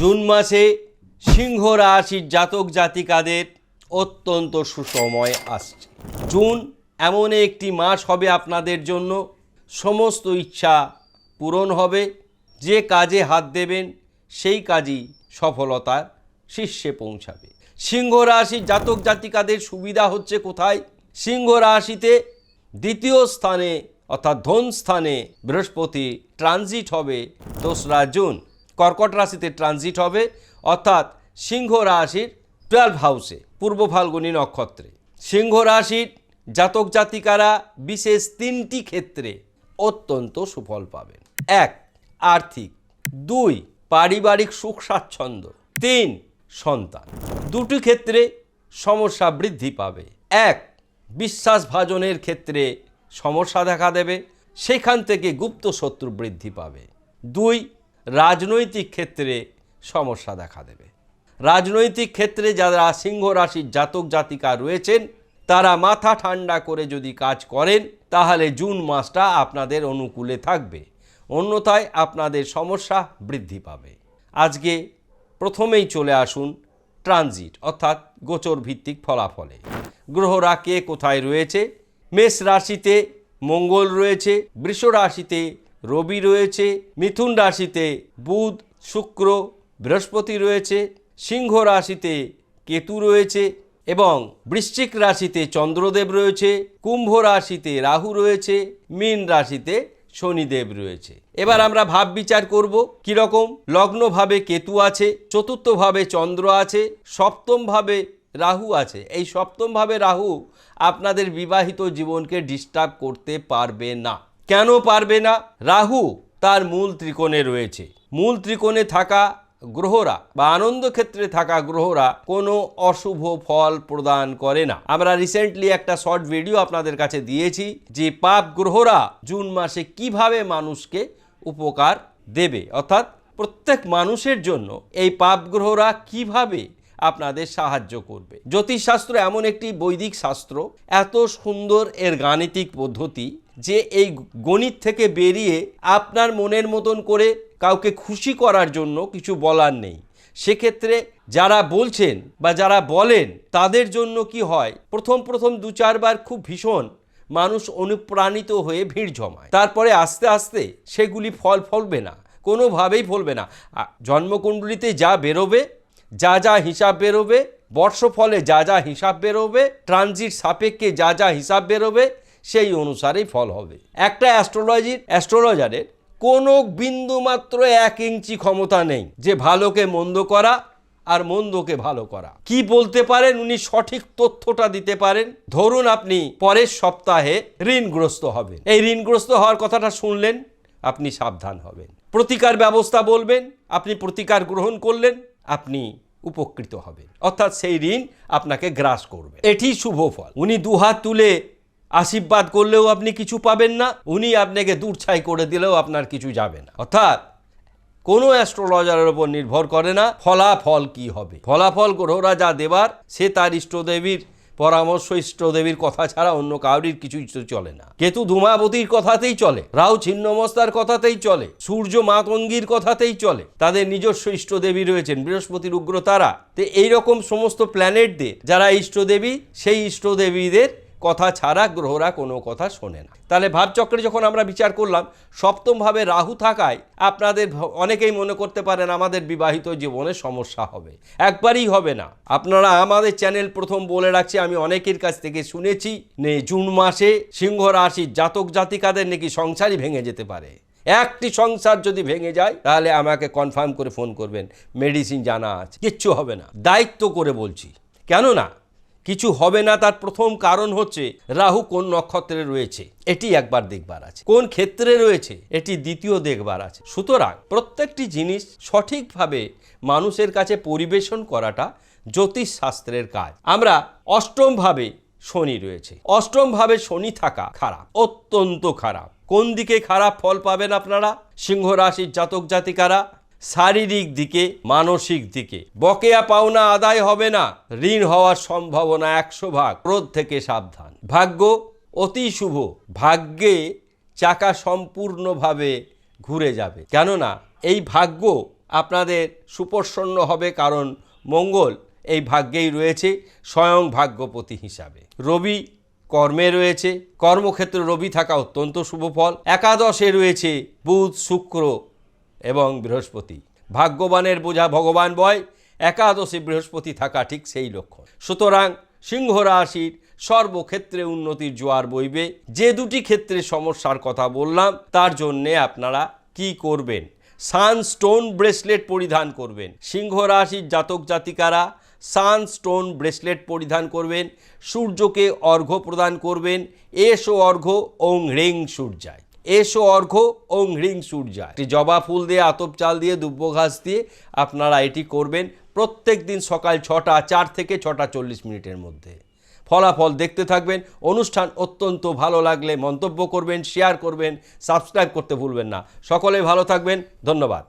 June মাসে সিংহ রাশির জাতক জাতিকাদের অত্যন্ত সুসময় আসছে। জুন এমন একটি মাস হবে আপনাদের জন্য, সমস্ত ইচ্ছা পূরণ হবে। যে কাজে হাত দেবেন সেই কাজই সফলতার শীর্ষে পৌঁছাবে। সিংহ রাশির জাতক জাতিকাদের সুবিধা হচ্ছে কোথায়? সিংহ রাশিতে দ্বিতীয় স্থানে অর্থাৎ ধন স্থানে বৃহস্পতি ট্রানজিট হবে 2রা জুন। কর্কট রাশিতে ট্রানজিট হবে, অর্থাৎ সিংহ রাশির 12 হাউসে পূর্ব ফাল্গুনী নক্ষত্রে। সিংহ রাশির জাতক জাতিকারা বিশেষ 3টি ক্ষেত্রে অত্যন্ত সুফল পাবেন। 1. আর্থিক, 2. পারিবারিক সুখ স্বাচ্ছন্দ্য, 3. সন্তান। 2টি ক্ষেত্রে সমস্যা বৃদ্ধি পাবে। 1. বিশ্বাসভাজনের ক্ষেত্রে সমস্যা দেখা দেবে, সেখান থেকে গুপ্ত শত্রু বৃদ্ধি পাবে। 2. রাজনৈতিক ক্ষেত্রে সমস্যা দেখা দেবে। রাজনৈতিক ক্ষেত্রে যারা সিংহ রাশির জাতক জাতিকা রয়েছেন তারা মাথা ঠান্ডা করে যদি কাজ করেন তাহলে জুন মাসটা আপনাদের অনুকূলে থাকবে, অন্যথায় আপনাদের সমস্যা বৃদ্ধি পাবে। আজকে প্রথমেই চলে আসুন ট্রানজিট অর্থাৎ গোচর ভিত্তিক ফলাফলে। গ্রহরা কে কোথায় রয়েছে? মেষ রাশিতে মঙ্গল রয়েছে, বৃষ রাশিতে রবি রয়েছে, মিথুন রাশিতে বুধ শুক্র বৃহস্পতি রয়েছে, সিংহ রাশিতে কেতু রয়েছে এবং বৃশ্চিক রাশিতে চন্দ্রদেব রয়েছে, কুম্ভ রাশিতে রাহু রয়েছে, মীন রাশিতে শনিদেব রয়েছে। এবার আমরা ভাব বিচার করব কিরকম। লগ্নভাবে কেতু আছে, চতুর্থভাবে চন্দ্র আছে, সপ্তমভাবে রাহু আছে। এই সপ্তমভাবে রাহু আপনাদের বিবাহিত জীবনকে ডিস্টার্ব করতে পারবে না। কেন পারবে না? রাহু তার মূল ত্রিকোণে রয়েছে। মূল ত্রিকোণে থাকা গ্রহরা বা আনন্দ ক্ষেত্রে থাকা গ্রহরা কোনো অশুভ ফল প্রদান করে না। আমরা রিসেন্টলি একটা শর্ট ভিডিও আপনাদের কাছে দিয়েছি যে পাপ গ্রহরা জুন মাসে কিভাবে মানুষকে উপকার দেবে, অর্থাৎ প্রত্যেক মানুষের জন্য এই পাপ গ্রহরা কিভাবে আপনাদের সাহায্য করবে। জ্যোতিষশাস্ত্র এমন একটি বৈদিক শাস্ত্র, এত সুন্দর এর গাণিতিক পদ্ধতি যে এই গণিত থেকে বেরিয়ে আপনার মনের মতন করে কাউকে খুশি করার জন্য কিছু বলার নেই। সেক্ষেত্রে যারা বলছেন বা যারা বলেন তাদের জন্য কি হয়, প্রথম 2-4 বার খুব ভীষণ মানুষ অনুপ্রাণিত হয়ে ভিড় জমায়, তারপরে আস্তে আস্তে সেগুলি ফলবে না, কোনোভাবেই ফলবে না। জন্মকুণ্ডলিতে যা বেরোবে, যা যা হিসাব বেরোবে, বর্ষফলে যা যা হিসাব বেরোবে, ট্রানজিট সাপেক্ষে যা যা হিসাব বেরোবে সেই অনুসারেই ফল হবে। একটা অ্যাস্ট্রোলজারের কোনো বিন্দু মাত্র 1 ইঞ্চি ক্ষমতা নেই যে ভালোকে মন্দ করা আর মন্দকে ভালো করা। কি বলতে পারেন উনি সঠিক তথ্যটা দিতে পারেন। ধরুন আপনি পরের সপ্তাহে ঋণগ্রস্ত হবেন, এই ঋণগ্রস্ত হওয়ার কথাটা শুনলেন, আপনি সাবধান হবেন। প্রতিকার ব্যবস্থা বলবেন, আপনি প্রতিকার গ্রহণ করলেন, আপনি উপকৃত হবেন, অর্থাৎ সেই ঋণ আপনাকে গ্রাস করবে। এটি শুভ ফল। উনি দুহাত তুলে আশীর্বাদ করলেও আপনি কিছু পাবেন না, উনি আপনাকে দূরছাই করে দিলেও আপনার কিছু যাবে না। অর্থাৎ কোনো অ্যাস্ট্রোলজারের উপর নির্ভর করে না ফলাফল কি হবে। ফলাফল গ্রহরা যা দেবার সে তার ইষ্টদেবীর পরামর্শ, ইষ্টদেবীর কথা ছাড়া অন্য কাউরির কিছু চলে না। কেতু ধূমাবতীর কথাতেই চলে, রাহু ছিন্নমস্তার কথাতেই চলে, সূর্য মাতঙ্গীর কথাতেই চলে। তাদের নিজস্ব ইষ্টদেবী রয়েছেন, বৃহস্পতির উগ্রতারা। তো এইরকম সমস্ত প্ল্যানেটদের যারা ইষ্টদেবী, সেই ইষ্টদেবীদের কথা ছাড়া গ্রহরা কোনো কথা শোনে না। তাহলে ভাবচক্রে যখন আমরা বিচার করলাম, সপ্তমভাবে রাহু থাকায় আপনাদের অনেকেই মনে করতে পারেন আমাদের বিবাহিত জীবনে সমস্যা হবে। একবারই হবে না। আপনারা আমাদের চ্যানেল প্রথম বলে রাখছি, আমি অনেকের কাছ থেকে শুনেছি জুন মাসে সিংহ রাশির জাতক জাতিকাদের নাকি সংসারই ভেঙে যেতে পারে। একটি সংসার যদি ভেঙে যায় তাহলে আমাকে কনফার্ম করে ফোন করবেন, মেডিসিন জানা আছে, কিচ্ছু হবে না, দায়িত্ব করে বলছি। কেননা কিছু হবে না তার প্রথম কারণ হচ্ছে রাহু কোন নক্ষত্রে রয়েছে এটি একবার দেখবার আছে, কোন ক্ষেত্রে রয়েছে এটি দ্বিতীয় দেখবার আছে। সুতরাং প্রত্যেকটি জিনিস সঠিকভাবে মানুষের কাছে পরিবেশন করাটা জ্যোতিষ শাস্ত্রের কাজ। আমরা অষ্টমভাবে শনি রয়েছে, অষ্টমভাবে শনি থাকা খারাপ, অত্যন্ত খারাপ। কোন দিকে খারাপ ফল পাবেন আপনারা সিংহ রাশির জাতক জাতিকারা? শারীরিক দিকে, মানসিক দিকে। বকেয়া পাওনা আদায় হবে না, ঋণ হওয়ার সম্ভাবনা 100 ভাগ। ক্রোধ থেকে সাবধান। ভাগ্য অতি শুভ, ভাগ্যে চাকা সম্পূর্ণভাবে ঘুরে যাবে। কেননা এই ভাগ্য আপনাদের সুপ্রসন্ন হবে, কারণ মঙ্গল এই ভাগ্যেই রয়েছে স্বয়ং ভাগ্যপতি হিসাবে। রবি কর্মে রয়েছে, কর্মক্ষেত্রে রবি থাকা অত্যন্ত শুভ ফল। একাদশে রয়েছে বুধ, শুক্র এবং বৃহস্পতি। ভাগ্যবানের বোঝা ভগবান বয়, একাদশে বৃহস্পতি থাকা ঠিক সেই লক্ষণ। সুতরাং সিংহ রাশির সর্বক্ষেত্রে উন্নতির জোয়ার বইবে। যে দুটি ক্ষেত্রে সমস্যার কথা বললাম তার জন্যে আপনারা কি করবেন? সানস্টোন ব্রেসলেট পরিধান করবেন। সিংহ রাশির জাতক জাতিকারা সানস্টোন ব্রেসলেট পরিধান করবেন। সূর্যকে অর্ঘ্য প্রদান করবেন। এসো অর্ঘ্য ওং হ্রিং সূর্যায়, এসো অর্ঘ্য ওং হ্রিং সূর্যায়। একটি জবা ফুল দিয়ে, আতপ চাল দিয়ে, দুব্য ঘাস দিয়ে আপনারা এটি করবেন প্রত্যেক দিন সকাল 4 থেকে 6:40 মধ্যে। ফলাফল দেখতে থাকবেন। অনুষ্ঠান অত্যন্ত ভালো লাগলে মন্তব্য করবেন, শেয়ার করবেন, সাবস্ক্রাইব করতে ভুলবেন না। সকলে ভালো থাকবেন। ধন্যবাদ।